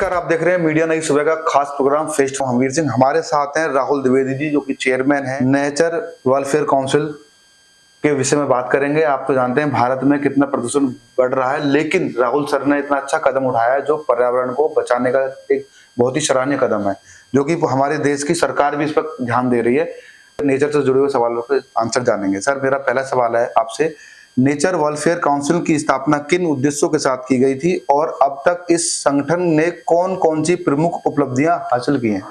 नमस्कार, आप देख रहे हैं मीडिया नई सुबह का खास programme face to Hamveer Singh. हमारे साथ हैं राहुल द्विवेदी जी, जो कि चेयरमैन हैं नेचर वेलफेयर काउंसिल के विषय में बात करेंगे। आप तो जानते हैं भारत में कितना प्रदूषण बढ़ रहा है, लेकिन राहुल सर ने इतना अच्छा कदम उठाया है जो पर्यावरण को बचाने का एक बहुत ही सराहनीय कदम है, जो कि हमारे देश की सरकार भी इस पर ध्यान दे रही है। नेचर से जुड़े हुए सवालों के आंसर जानेंगे। सर, मेरा पहला सवाल है आपसे, नेचर वेलफेयर काउंसिल की स्थापना किन उद्देश्यों के साथ की गई थी और अब तक इस संगठन ने कौन कौन सी प्रमुख उपलब्धियां हासिल की हैं?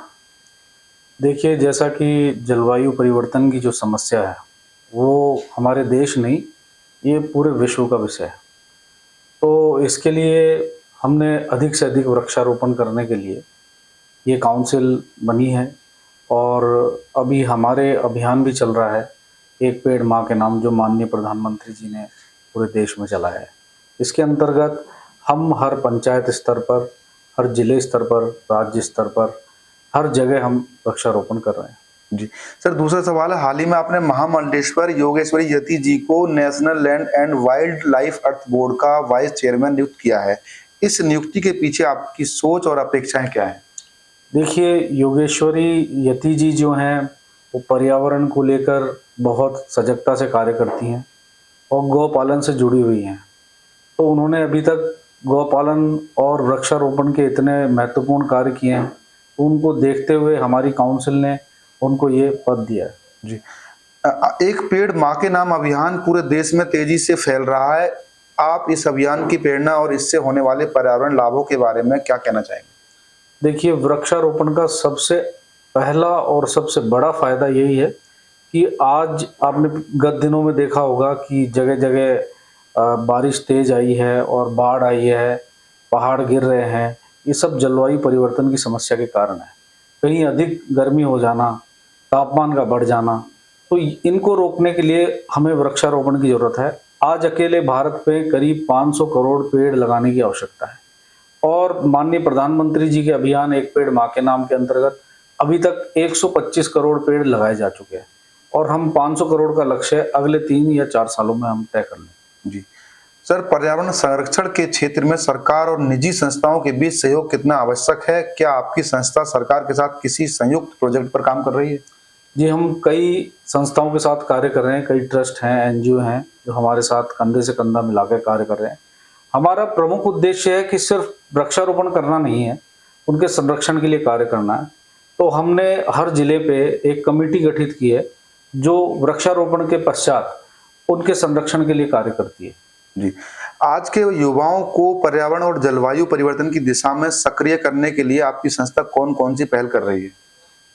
देखिए, जैसा कि जलवायु परिवर्तन की जो समस्या है, वो हमारे देश नहीं, ये पूरे विश्व का विषय है। तो इसके लिए हमने अधिक से अधिक वृक्षारोपण करने के लिए ये काउंसिल बनी है और अभी हमारे अभियान भी चल रहा है, एक पेड़ माँ के नाम, जो माननीय प्रधानमंत्री जी ने पूरे देश में चलाया है। इसके अंतर्गत हम हर पंचायत स्तर पर, हर जिले स्तर पर, राज्य स्तर पर, हर जगह हम वृक्षारोपण कर रहे हैं। जी सर, दूसरा सवाल है, हाल ही में आपने महामंडलेश्वर योगेश्वरी यति जी को national land and wildlife earth board का वाइस चेयरमैन नियुक्त किया है। इस नियुक्ति के पीछे आपकी सोच और अपेक्षाएं क्या है? देखिए, योगेश्वरी यति जी जो हैं, वो पर्यावरण को लेकर बहुत सजगता से कार्य करती हैं और गौपालन से जुड़ी हुई हैं। तो उन्होंने अभी तक गौपालन और वृक्षारोपण के इतने महत्वपूर्ण कार्य किए हैं, तो उनको देखते हुए हमारी काउंसिल ने उनको ये पद दिया है। जी, एक पेड़ माँ के नाम अभियान पूरे देश में तेजी से फैल रहा है। आप इस अभियान की प्रेरणा और इससे होने वाले पर्यावरण लाभों के बारे में क्या कहना चाहेंगे? देखिए, वृक्षारोपण का सबसे पहला और सबसे बड़ा फायदा यही है कि आज आपने गत दिनों में देखा होगा कि जगह जगह बारिश तेज आई है और बाढ़ आई है, पहाड़ गिर रहे हैं। ये सब जलवायु परिवर्तन की समस्या के कारण है। कहीं अधिक गर्मी हो जाना, तापमान का बढ़ जाना, तो इनको रोकने के लिए हमें वृक्षारोपण की ज़रूरत है। आज अकेले भारत में करीब 500 करोड़ पेड़ लगाने की आवश्यकता है और माननीय प्रधानमंत्री जी के अभियान एक पेड़ माँ के नाम के अंतर्गत अभी तक 125 करोड़ पेड़ लगाए जा चुके हैं और हम 500 करोड़ का लक्ष्य अगले 3 या 4 सालों में हम तय कर लें। जी सर, पर्यावरण संरक्षण के क्षेत्र में सरकार और निजी संस्थाओं के बीच सहयोग कितना आवश्यक है? क्या आपकी संस्था सरकार के साथ किसी संयुक्त प्रोजेक्ट पर काम कर रही है? जी, हम कई संस्थाओं के साथ कार्य कर रहे हैं, कई ट्रस्ट हैं, एनजीओ हैं जो हमारे साथ कंधे से कंधा मिलाकर कार्य कर रहे हैं। हमारा प्रमुख उद्देश्य है कि सिर्फ वृक्षारोपण करना नहीं है, उनके संरक्षण के लिए कार्य करना है। तो हमने हर जिले पे एक कमेटी गठित की है जो वृक्षारोपण के पश्चात उनके संरक्षण के लिए कार्य करती है। जी, आज के युवाओं को पर्यावरण और जलवायु परिवर्तन की दिशा में सक्रिय करने के लिए आपकी संस्था कौन कौन सी पहल कर रही है?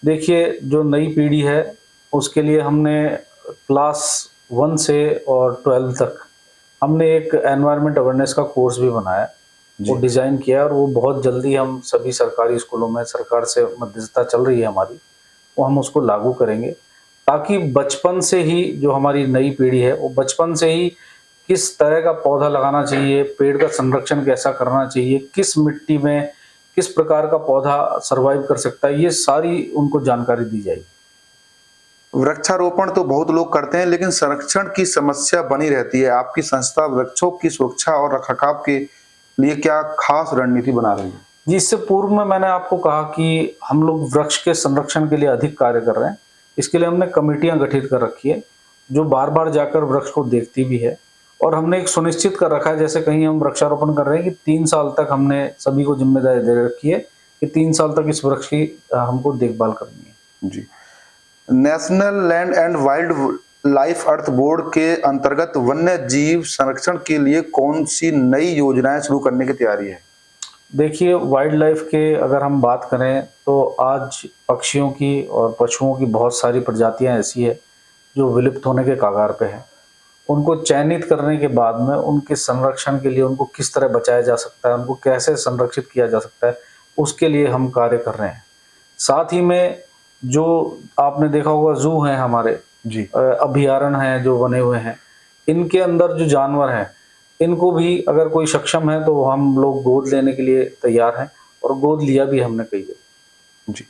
देखिए, जो नई पीढ़ी है उसके लिए हमने क्लास 1 से और 12 तक हमने एक एनवायरनमेंट अवेयरनेस का कोर्स भी बनाया, वो डिज़ाइन किया और वो बहुत जल्दी हम सभी सरकारी स्कूलों में, सरकार से मध्यस्थता चल रही है हमारी, वो हम उसको लागू करेंगे ताकि बचपन से ही जो हमारी नई पीढ़ी है वो बचपन से ही किस तरह का पौधा लगाना चाहिए, पेड़ का संरक्षण कैसा करना चाहिए, किस मिट्टी में किस प्रकार का पौधा सर्वाइव कर सकता है, ये सारी उनको जानकारी दी जाएगी। वृक्षारोपण तो बहुत लोग करते हैं, लेकिन संरक्षण की समस्या बनी रहती है। आपकी संस्था वृक्षों की सुरक्षा और रखरखाव के लिए क्या खास रणनीति बना रही है? जी, इससे पूर्व में मैंने आपको कहा कि हम लोग वृक्ष के संरक्षण के लिए अधिक कार्य कर रहे हैं। इसके लिए हमने कमेटियां गठित कर रखी है जो बार बार जाकर वृक्ष को देखती भी है और हमने एक सुनिश्चित कर रखा है, जैसे कहीं हम वृक्षारोपण कर रहे हैं कि 3 साल तक हमने सभी को जिम्मेदारी दे रखी है कि 3 साल तक इस वृक्ष की हमको देखभाल करनी है। जी, national land and wildlife earth board के अंतर्गत वन्य जीव संरक्षण के लिए कौन सी नई योजनाएं शुरू करने की तैयारी है? देखिए, वाइल्ड लाइफ के अगर हम बात करें तो आज पक्षियों की और पशुओं की बहुत सारी प्रजातियां ऐसी है जो विलुप्त होने के कगार पे है। उनको चयनित करने के बाद में उनके संरक्षण के लिए उनको किस तरह बचाया जा सकता है, उनको कैसे संरक्षित किया जा सकता है, उसके लिए हम कार्य कर रहे हैं। साथ ही में जो आपने देखा होगा ज़ू हैं हमारे, जी, अभयारण्य हैं जो बने हुए हैं, इनके अंदर जो जानवर हैं इनको भी अगर कोई सक्षम है तो हम लोग गोद लेने के लिए तैयार हैं और गोद लिया भी हमने कई जगह। जी,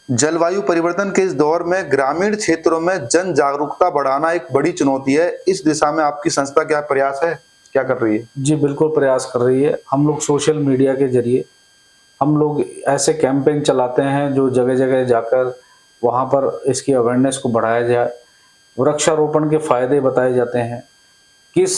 जलवायु परिवर्तन के इस दौर में ग्रामीण क्षेत्रों में जन जागरूकता बढ़ाना एक बड़ी चुनौती है। इस दिशा में आपकी संस्था क्या प्रयास है, क्या कर रही है? जी, बिल्कुल प्रयास कर रही है। हम लोग सोशल मीडिया के जरिए हम लोग ऐसे कैंपेन चलाते हैं जो जगह जगह जाकर वहाँ पर इसकी अवेयरनेस को बढ़ाया जाए, वृक्षारोपण के फायदे बताए जाते हैं, किस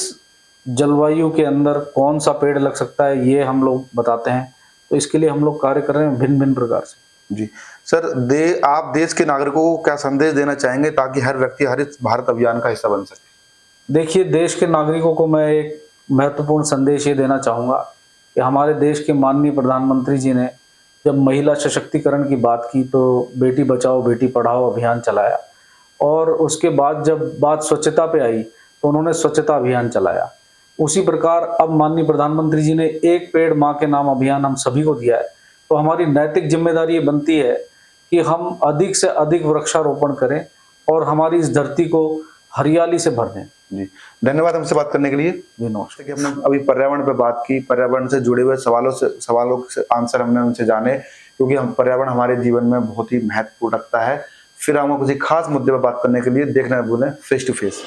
जलवायु के अंदर कौन सा पेड़ लग सकता है ये हम लोग बताते हैं। तो इसके लिए हम लोग कार्य कर रहे हैं भिन्न भिन्न प्रकार से। जी सर, आप देश के नागरिकों को क्या संदेश देना चाहेंगे ताकि हर व्यक्ति हरित भारत अभियान का हिस्सा बन सके? देखिए, देश के नागरिकों को मैं एक महत्वपूर्ण संदेश ये देना चाहूँगा कि हमारे देश के माननीय प्रधानमंत्री जी ने जब महिला सशक्तिकरण की बात की तो बेटी बचाओ बेटी पढ़ाओ अभियान चलाया, और उसके बाद जब बात स्वच्छता पे आई तो उन्होंने स्वच्छता अभियान चलाया। उसी प्रकार अब माननीय प्रधानमंत्री जी ने एक पेड़ माँ के नाम अभियान हम सभी को दिया है, तो हमारी नैतिक जिम्मेदारी ये बनती है कि हम अधिक से अधिक वृक्षारोपण करें और हमारी इस धरती को हरियाली से भर दें। जी धन्यवाद हमसे बात करने के लिए। जी नमस्कार। कि हमने अभी पर्यावरण पे बात की, पर्यावरण से जुड़े हुए सवालों से आंसर हमने उनसे जाने, क्योंकि हम पर्यावरण हमारे जीवन में बहुत ही महत्वपूर्ण रखता है। फिर हम किसी खास मुद्दे पर बात करने के लिए देखना न भूलें फेस टू फेस।